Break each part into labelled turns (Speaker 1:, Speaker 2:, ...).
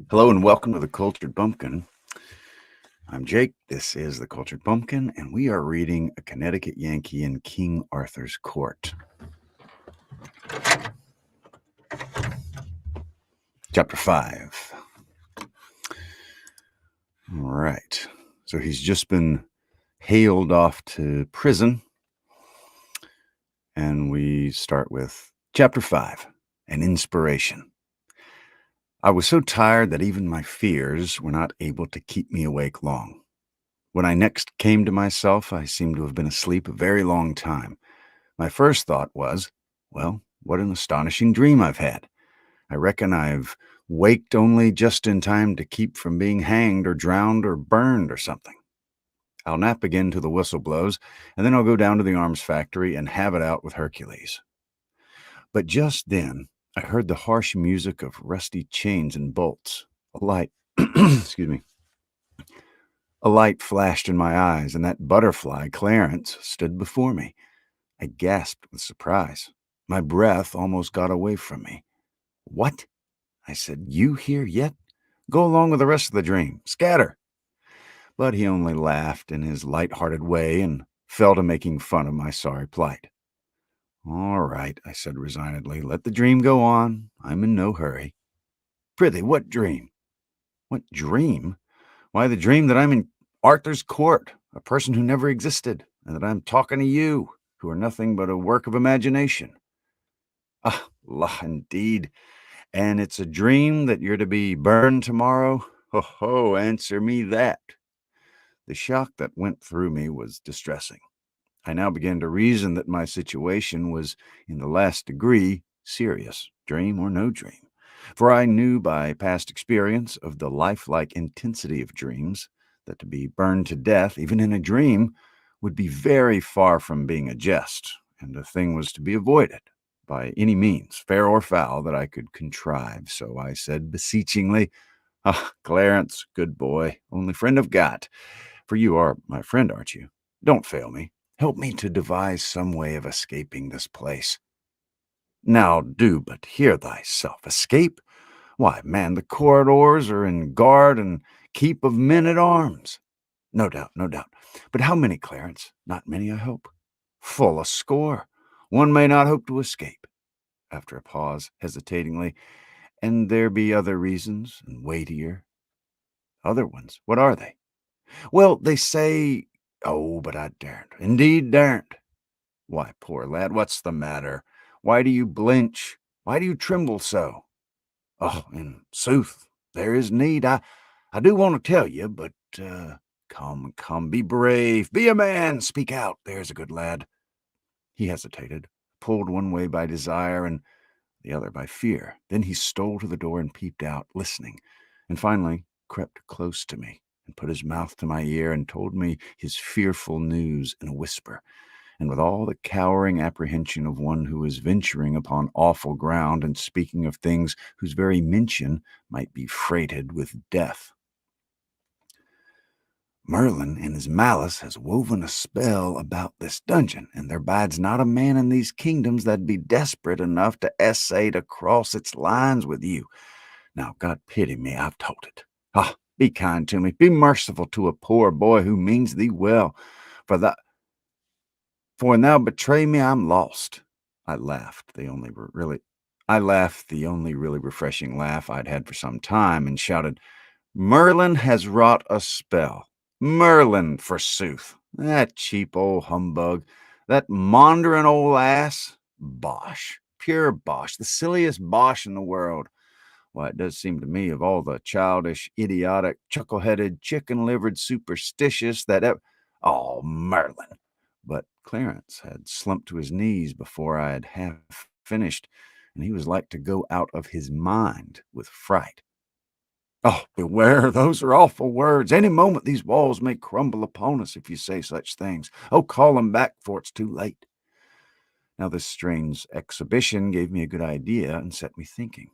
Speaker 1: Hello and welcome to the Cultured Bumpkin. I'm Jake. This is the Cultured Bumpkin, and we are reading A Connecticut Yankee in King Arthur's Court. Chapter 5. All right. So he's just been hailed off to prison, and we start with Chapter 5, An Inspiration. I was so tired that even my fears were not able to keep me awake long. When I next came to myself, I seemed to have been asleep a very long time. My first thought was, well, what an astonishing dream I've had. I reckon I've waked only just in time to keep from being hanged or drowned or burned or something. I'll nap again till the whistle blows, and then I'll go down to the arms factory and have it out with Hercules. But just then, I heard the harsh music of rusty chains and bolts. A light, excuse me, a light flashed in my eyes, and that butterfly, Clarence, stood before me. I gasped with surprise. My breath almost got away from me. "What?" I said. "You here yet? Go along with the rest of the dream. Scatter." But he only laughed in his light-hearted way and fell to making fun of my sorry plight. "All right," I said resignedly. "Let the dream go on. I'm in no hurry." "Prithee, what dream?" "What dream? Why, the dream that I'm in Arthur's court, a person who never existed, and that I'm talking to you, who are nothing but a work of imagination." "Ah, la, indeed. And it's a dream that you're to be burned tomorrow? Ho, ho, answer me that." The shock that went through me was distressing. I now began to reason that my situation was in the last degree serious, dream or no dream. For I knew by past experience of the lifelike intensity of dreams that to be burned to death, even in a dream, would be very far from being a jest, and the thing was to be avoided by any means, fair or foul, that I could contrive. So I said beseechingly, "Ah, Clarence, good boy, only friend I've got, for you are my friend, aren't you? Don't fail me. Help me to devise some way of escaping this place." "Now do but hear thyself. Escape? Why, man, the corridors are in guard and keep of men-at-arms." "No doubt, no doubt. But how many, Clarence? Not many, I hope." "Full a score. One may not hope to escape." After a pause, hesitatingly, "And there be other reasons, and weightier." "Other ones? What are they?" "Well, they say—" "Oh, but I daren't. Indeed daren't." "Why, poor lad, what's the matter? Why do you blench? Why do you tremble so?" "Oh, in sooth, there is need. I do want to tell you, but, come, come, be brave. Be a man. Speak out. There's a good lad." He hesitated, pulled one way by desire and the other by fear. Then he stole to the door and peeped out, listening, and finally crept close to me and put his mouth to my ear and told me his fearful news in a whisper, and with all the cowering apprehension of one who is venturing upon awful ground and speaking of things whose very mention might be freighted with death. "Merlin in his malice has woven a spell about this dungeon, and there bides not a man in these kingdoms that'd be desperate enough to essay to cross its lines with you. Now, God pity me, I've told it. Ah, be kind to me, be merciful to a poor boy who means thee well, for when thou betray me, I'm lost." I laughed, the only really refreshing laugh I'd had for some time, and shouted, "Merlin has wrought a spell. Merlin, forsooth! That cheap old humbug, that maundering old ass. Bosh, pure bosh, the silliest bosh in the world. Why, it does seem to me of all the childish, idiotic, chuckle-headed, chicken-livered superstitious that ever— Oh, Merlin!" But Clarence had slumped to his knees before I had half finished, and he was like to go out of his mind with fright. "Oh, beware, those are awful words. Any moment these walls may crumble upon us if you say such things. Oh, call them back, for it's too late." Now this strange exhibition gave me a good idea and set me thinking.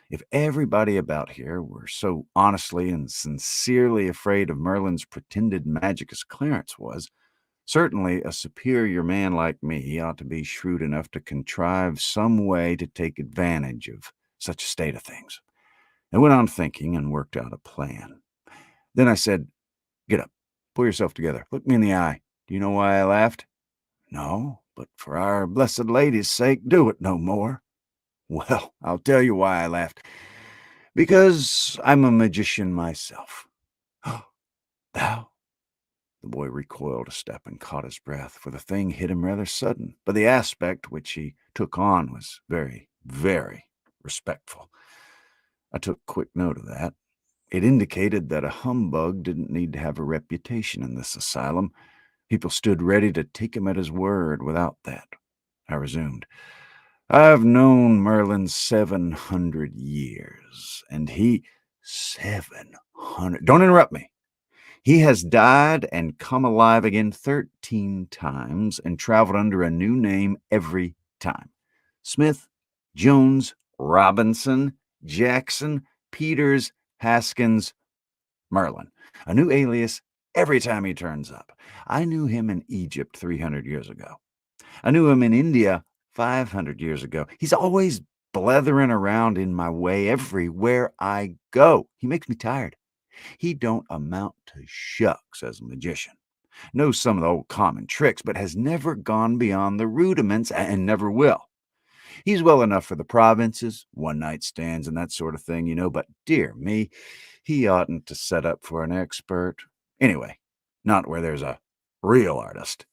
Speaker 1: If everybody about here were so honestly and sincerely afraid of Merlin's pretended magic as Clarence was, certainly a superior man like me ought to be shrewd enough to contrive some way to take advantage of such a state of things. I went on thinking and worked out a plan. Then I said, "Get up, pull yourself together, look me in the eye. Do you know why I laughed?" "No, but for our Blessed Lady's sake, do it no more." "Well, I'll tell you why I laughed. Because I'm a magician myself." "Thou?" The boy recoiled a step and caught his breath, for the thing hit him rather sudden, but the aspect which he took on was very, very respectful. I took quick note of that. It indicated that a humbug didn't need to have a reputation in this asylum. People stood ready to take him at his word without that. I resumed. "I've known Merlin 700 years, and he— 700— Don't interrupt me. He has died and come alive again 13 times and traveled under a new name every time. Smith, Jones, Robinson, Jackson, Peters, Haskins, Merlin. A new alias every time he turns up. I knew him in Egypt 300 years ago. I knew him in India 500 years ago. He's always blethering around in my way everywhere I go. He makes me tired. He don't amount to shucks as a magician. Knows some of the old common tricks, but has never gone beyond the rudiments and never will. He's well enough for the provinces, one-night stands and that sort of thing, but dear me, he oughtn't to set up for an expert. Anyway, not where there's a real artist.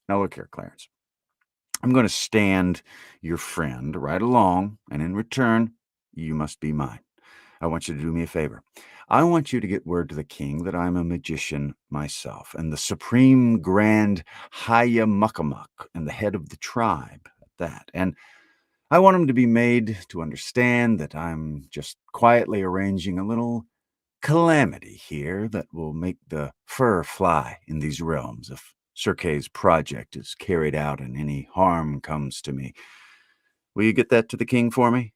Speaker 1: Now look here, Clarence. I'm going to stand your friend right along, and in return, you must be mine. I want you to do me a favor. I want you to get word to the king that I'm a magician myself, and the supreme grand Haya Muckamuck, and the head of the tribe at that. And I want him to be made to understand that I'm just quietly arranging a little calamity here that will make the fur fly in these realms if Sir Kay's project is carried out and any harm comes to me. Will you get that to the king for me?"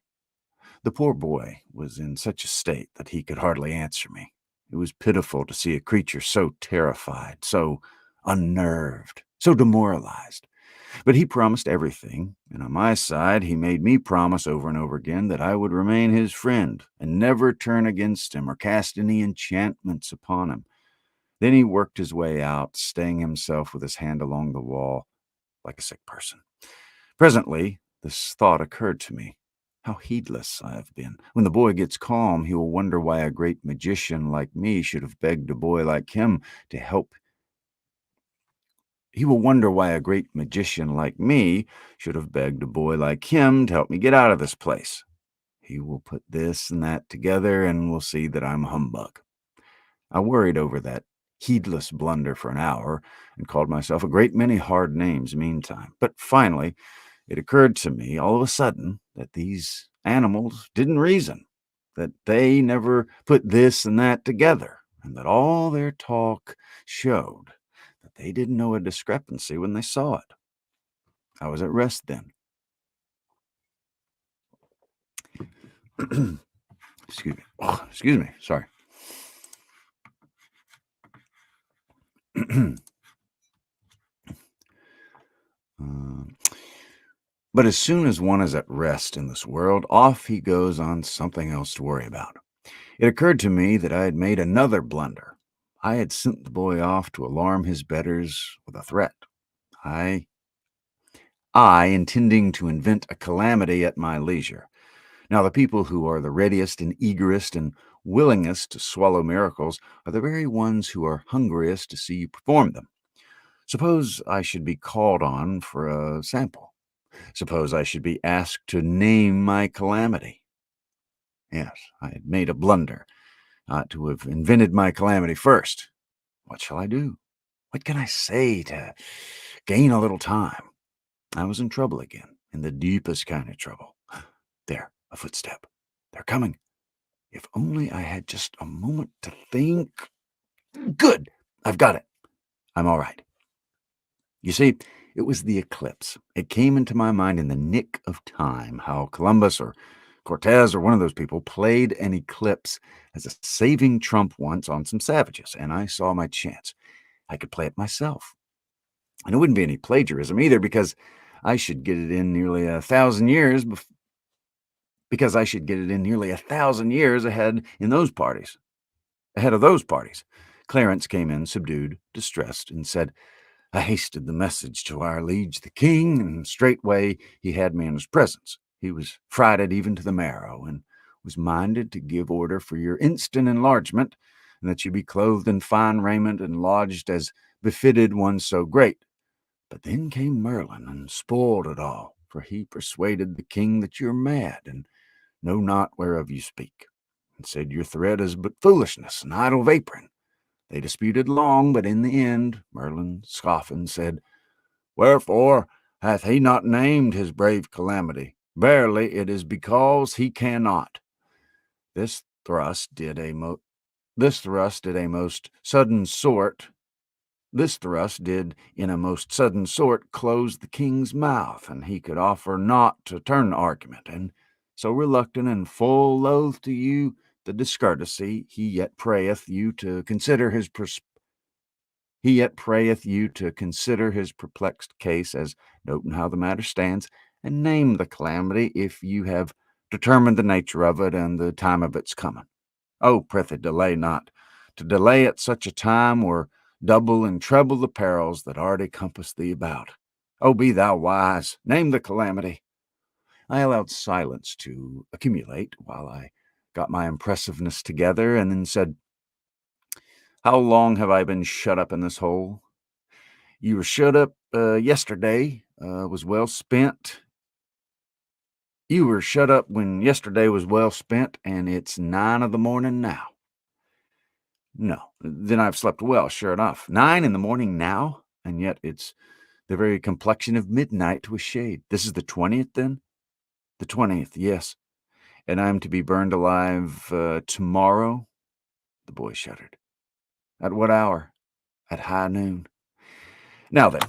Speaker 1: The poor boy was in such a state that he could hardly answer me. It was pitiful to see a creature so terrified, so unnerved, so demoralized. But he promised everything, and on my side he made me promise over and over again that I would remain his friend and never turn against him or cast any enchantments upon him. Then he worked his way out, staying himself with his hand along the wall like a sick person. Presently, this thought occurred to me. How heedless I have been. When the boy gets calm, he will wonder why a great magician like me should have begged a boy like him to help. He will wonder why a great magician like me should have begged a boy like him to help me get out of this place. He will put this and that together and will see that I'm a humbug. I worried over that heedless blunder for an hour and called myself a great many hard names meantime. But finally, it occurred to me all of a sudden that these animals didn't reason, that they never put this and that together, and that all their talk showed that they didn't know a discrepancy when they saw it. I was at rest then. Excuse me. Oh, excuse me. Sorry. Uh, but as soon as one is at rest in this world, off he goes on something else to worry about. It occurred to me that I had made another blunder. I had sent the boy off to alarm his betters with a threat. I, intending to invent a calamity at my leisure. Now, the people who are the readiest and eagerest and willingest to swallow miracles are the very ones who are hungriest to see you perform them. Suppose I should be called on for a sample. Suppose I should be asked to name my calamity. Yes, I had made a blunder. I ought to have invented my calamity first. What shall I do? What can I say to gain a little time? I was in trouble again, in the deepest kind of trouble. There, a footstep. They're coming. If only I had just a moment to think. Good! I've got it. I'm all right. You see, it was the eclipse. It came into my mind in the nick of time how Columbus or Cortez or one of those people played an eclipse as a saving trump once on some savages, and I saw my chance. I could play it myself. And it wouldn't be any plagiarism either, because I should get it in nearly 1,000 years because I should get it in nearly 1,000 years ahead of those parties. Clarence came in subdued, distressed, and said, I hasted the message to our liege the king, and straightway he had me in his presence. He was frighted even to the marrow, and was minded to give order for your instant enlargement, and that you be clothed in fine raiment and lodged as befitted one so great. But then came Merlin and spoiled it all, for he persuaded the king that you're mad, and know not whereof you speak, and said your threat is but foolishness and idle vaporing. They disputed long, but in the end Merlin, scoffing, said, Wherefore hath he not named his brave calamity? Verily it is because he cannot. This thrust did a most sudden sort This thrust did in a most sudden sort close the king's mouth, and he could offer naught to turn the argument, and so reluctant and full loath to you the discourtesy, he yet prayeth you to consider his perplexed case, as noting how the matter stands, and name the calamity if you have determined the nature of it and the time of its coming. Oh, prithee, delay not. To delay at such a time were double and treble the perils that already compass thee about. Oh, be thou wise, name the calamity. I allowed silence to accumulate while I got my impressiveness together, and then said, How long have I been shut up in this hole? You were shut up yesterday, was well spent. You were shut up when yesterday was well spent, and it's 9 of the morning now. No, then I've slept well, sure enough. 9 in the morning now, and yet it's the very complexion of midnight to a shade. This is the 20th, then? The 20th, yes. And I'm to be burned alive tomorrow? The boy shuddered. At what hour? At high noon. Now then,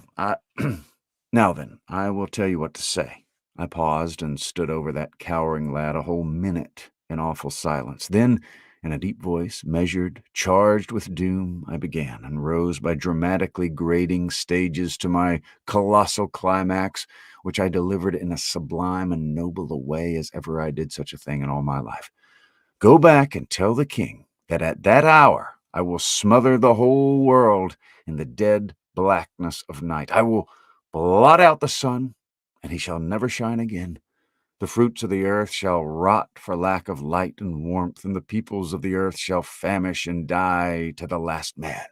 Speaker 1: I will tell you what to say. I paused and stood over that cowering lad a whole minute in awful silence. Then, in a deep voice, measured, charged with doom, I began, and rose by dramatically grading stages to my colossal climax, which I delivered in as sublime and noble a way as ever I did such a thing in all my life. Go back and tell the king that at that hour I will smother the whole world in the dead blackness of night. I will blot out the sun, and he shall never shine again. The fruits of the earth shall rot for lack of light and warmth, and the peoples of the earth shall famish and die to the last man.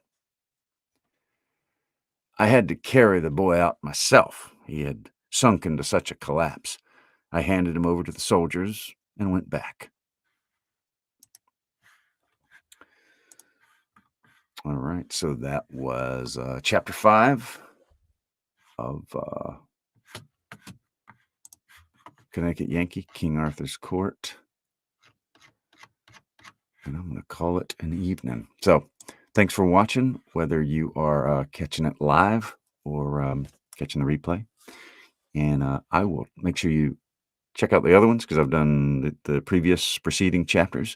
Speaker 1: I had to carry the boy out myself. He had sunk into such a collapse. I handed him over to the soldiers and went back. All right, so that was chapter 5 of Connecticut Yankee, King Arthur's Court. And I'm going to call it an evening. So thanks for watching, whether you are catching it live or catching the replay. And I will make sure you check out the other ones because I've done the previous preceding chapters.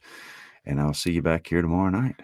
Speaker 1: And I'll see you back here tomorrow night.